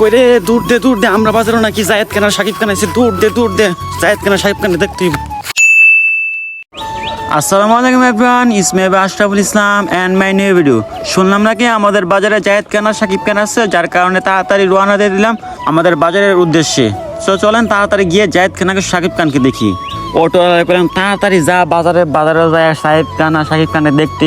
কইরে দূর দে আমরা বাজারও নাকি জায়েদ খান আর শাকিব খান আছে, দূর দে জায়েদ খান আর শাকিব খান দেখতে। আসসালামু আলাইকুম everyone, it's me Ashraful Islam and my new video. শুনলাম নাকি আমাদের বাজারে জায়েদ খান আর শাকিব খান আছে, যার কারণে তাড়াতাড়ি রওনা দিয়ে দিলাম আমাদের বাজারের উদ্দেশ্যে। সো চলেন তাড়াতাড়ি গিয়ে জায়েদ খান আর শাকিব খানকে দেখি। অটো করলাম তাড়াতাড়ি যা বাজারে যায় শাকিব খান আর শাকিব খানকে দেখতে।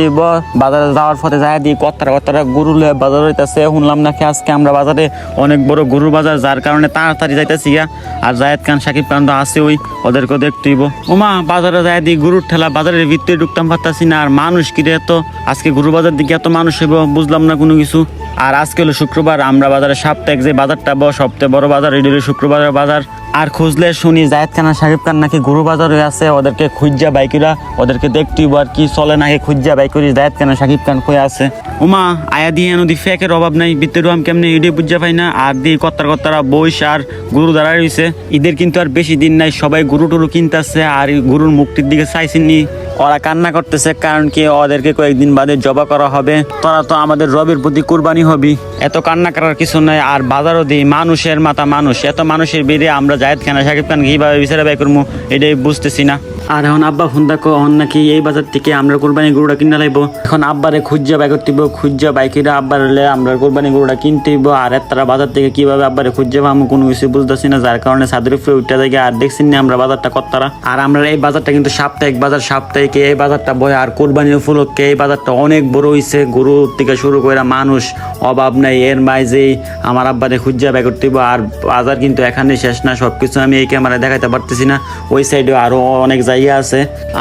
বাজারে যাওয়ার পথে যায় দিয়ে কত্তারা গরু লয়ে বাজার হইতেছে। শুনলাম নাকি আজকে আমরা বাজারে অনেক বড় গরুর বাজার, যার কারণে তাড়াতাড়ি যাইতেছি গা। আর জায়েদ খান শাকিব খান তো আছে, ওদেরকেও দেখতেইব। ওমা বাজারে যায় দিয়ে গরুর ঠেলা, বাজারের ভিতরে ঢুকতাম পারতাছি না। আর মানুষ কিরে এত, আজকে গরু বাজার দিকে এত মানুষ হইব বুঝলাম না কোনো কিছু। আর আজকে হলো শুক্রবার, আমরা বাজারে সাপ্তাহিক যে বাজারটা সবচেয়ে বড় বাজার, এটা হলো শুক্রবারের বাজার। আর খুঁজলে শুনি জায়েদ খান আর শাকিব খান নাকি গরু বাজার হয়ে আছে, ওদেরকে খুঁজা বাইকিরা, ওদেরকে দেখতেইব আর কি চলে নাকি খুঁজা বাইকরি জায়েদ খান আর শাকিব খান কই আছে। উমা আয়া দিয়ে নদী ফেকের অভাব নাই, ভিতরে আমি কেমনি এটাই বুঝা পাই না। আর দিয়ে কত্তারা বইস আর গরু দাঁড়ায় রয়েছে। ঈদের কিন্তু আর বেশি দিন নাই, সবাই গরু টরু কিনতেছে। আর গরুর মুক্তির দিকে চাইছিনি, ওরা কান্না করতেছে, কারণ কি ওদেরকে কয়েকদিন বাদে জবা করা হবে। তোরা তো আমাদের রবের প্রতি কুরবানি হবি, এত কান্না করার কিছু নাই। আর বাজারও দিই মানুষের মাথা মানুষ, এত মানুষের বেরিয়ে আমরা জায়েদ খান আর শাকিব খান কিভাবে বিচারে বাই করবো এটাই বুঝতেছি না। আর এখন আব্বা ফোন দেখো নাকি এই বাজার থেকে আমরা কোরবানি গরুটা কিনে লাইবো। এখন আব্বারে খুঁজা বাই করতে খুঁজা বাইকিরা আব্বার হলে আমরা কোরবানি গরুটা কিনতে হইব। আর তারা বাজার থেকে কিভাবে আব্বারে খুঁজে পাবো কোনো কিছু বুঝতেছি না, যার কারণে ছাদের উপরে উঠতে থেকে আর দেখছি না আমরা বাজারটা কত্তারা। আর আমরা এই বাজারটা কিন্তু সাপ্তাহিক বাজার, সাপ্তাহিক এই বাজারটা বয়। আর কোরবানি উপলক্ষে এই বাজারটা অনেক বড় হয়েছে, গরু থেকে শুরু করে মানুষ অভাব নাই। এর মাঝেই আমার আব্বারে খুঁজা বাই করতে হইব। আর বাজার কিন্তু এখানে শেষ না, সবকিছু আমি এই ক্যামেরায় দেখাতে পারতেছি না, ওই সাইডে আরো অনেক জায়গা আছে।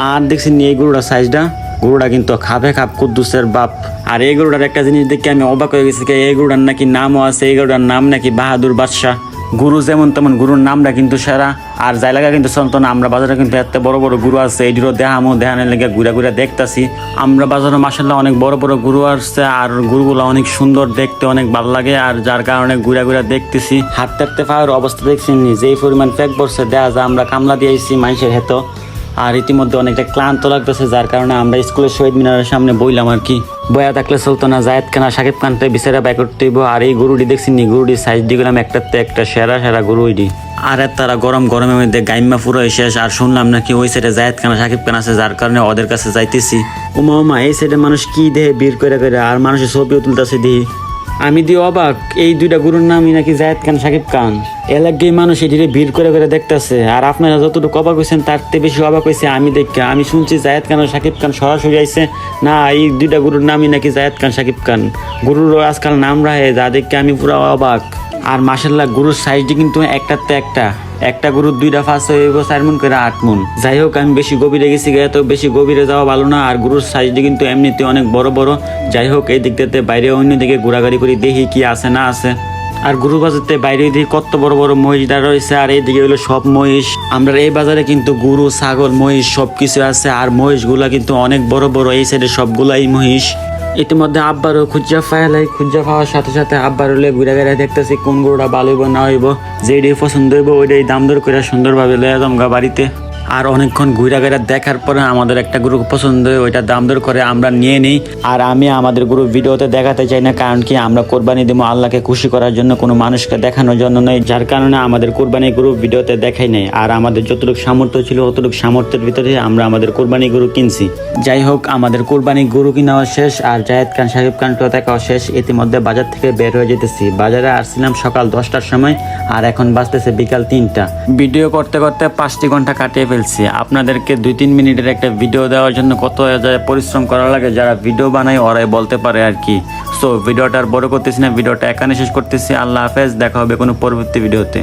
আর দেখছি এই গরুটার সাইজটা, গরুটা কিন্তু খাপে খাপ কুদ্দুসের বাপ। আর এই গরুটার একটা জিনিস দেখে আমি অবাক হয়ে গেছি, এই গরুটার নাকি নামও আছে, এই গরুটার নাম নাকি বাহাদুর বাদশাহ। গরু যেমন তেমন গরুর নামটা কিন্তু সেরা। আর যাই লাগা কিন্তু চলতো না, আমরা বাজারে কিন্তু এত বড় বড় গরু আছে, এইটিরও দেখানোর লেগে ঘুরা দেখতাছি। আমরা বাজারে মাসাল্লাহ অনেক বড় বড় গরু আসছে, আর গরুগুলো অনেক সুন্দর দেখতে, অনেক ভালো লাগে। আর যার কারণে ঘুরা দেখতেছি। হাঁটতে পাওয়ার অবস্থা দেখছি যেই পরিমাণ প্যাক বসছে, দেখা যায় আমরা কামলা দিয়েছি মানুষের হেত। আর ইতিমধ্যে অনেকটা ক্লান্ত লাগতেছে, যার কারণে আমরা স্কুলের শহীদ মিনারের সামনে বইলাম আর কি। বয়া থাকলে চলতো না, জায়েদ খান আর শাকিব খানকে বিচারে বাই করতে হইব। আর এই গরুটি দেখছি গরুটির সাইজ দিয়ে গেলাম একটাতে একটা সেরা গরু ওইটি। আর তারা গরমের মধ্যে গাইমা পুরো শেষ। আর শুনলাম নাকি ওই সাইডে জায়েদ খান আর শাকিব খান আছে, যার কারণে ওদের কাছে যাইতেছি। ওমা এই সাইডে মানুষ কি দেহে ভিড় করে আর মানুষের ছবিও তুলতেছে দিই। আমি দিয়ে অবাক, এই দুইটা গরুর নামই নাকি জায়েদ খান শাকিব খান। এলাকায় মানুষ এটিরে ভিড় করে দেখতেছে। আর আপনারা যতটুকু অবাক হয়েছেন তার থেকে বেশি অবাক হয়েছে আমি দেখে। আমি শুনছি জায়েদ খান আর শাকিব খান সরাসরি আইছে না, এই দুইটা গরুর নামই নাকি জায়েদ খান শাকিব খান। গরুর আজকাল নাম রাহে, যা দেখে আমি পুরো অবাক। আর মাশাল্লাহ গরুর সাইজটি কিন্তু একটাতে একটা গরুর দুইটা ফাঁস হইব 4 মণ করে 8 মণ। যাই হোক আমি বেশি গভীরে গেছি, তো বেশি গভীরে যাওয়া ভালো না। আর গরুর সাইজটি কিন্তু এমনিতে অনেক বড়। যাই হোক এই দিকটাতে বাইরে অন্যদিকে ঘোরাঘুরি করে দেখি কি আছে না আছে। আর গরু বাজারতে বাইরে দিকে কত বড় মহিষ দাঁড়া রয়েছে, আর এইদিকে হলো সব মহিষ। আমরা এই বাজারে কিন্তু গরু ছাগল মহিষ সবকিছু আছে। আর মহিষগুলা কিন্তু অনেক বড়, এই সাইডে সবগুলাই মহিষ। ইতিমধ্যে আব্বারও খুঁজা পাওয়ার সাথে সাথে আব্বার হলে ঘুরে দেখতেছি কোন গরুটা ভালো হইব না হইব, যেটি পছন্দ হইব ওইটাই দাম দর করে সুন্দরভাবে লয়ে যাম গা বাড়িতে। আর অনেকক্ষণ ঘুরা দেখার পরে আমাদের একটা গরু পছন্দ হয়, ওইটা দাম দর করে আমরা নিয়ে নিই। আর আমি আমাদের গরু ভিডিওতে দেখাতে চাই না, কারণ কি আমরা কোরবানি দেবো আল্লাহকে খুশি করার জন্য, কোনো মানুষকে দেখানোর জন্য নয়। যার কারণে আমাদের কোরবানি গরু ভিডিওতে দেখাই নাই। আর আমাদের যতটুকু সামর্থ্য ছিল অতটুকু সামর্থ্যের ভিতরে আমরা আমাদের কোরবানি গরু কিনছি। যাই হোক আমাদের কোরবানি গরু কিনাও শেষ, আর জায়েদ খান শাকিব খানকেও দেখাও শেষ। ইতিমধ্যে বাজার থেকে বের হয়ে যেতেছি। বাজারে আসছিলাম সকাল 10টার সময়, আর এখন বাজতেছে বিকাল 3টা। ভিডিও করতে 5টি ঘন্টা কাটিয়ে ফেলছি। আপনাদেরকে 2-3 মিনিটের একটা ভিডিও দেওয়ার জন্য কত পরিশ্রম করা লাগে, যারা ভিডিও বানায় ওরাই বলতে পারে আর কি। সো ভিডিওটা আর বড় করতেছি না, ভিডিওটা এখানে শেষ করতেছি। আল্লাহ হাফেজ, দেখা হবে কোনো পরবর্তী ভিডিওতে।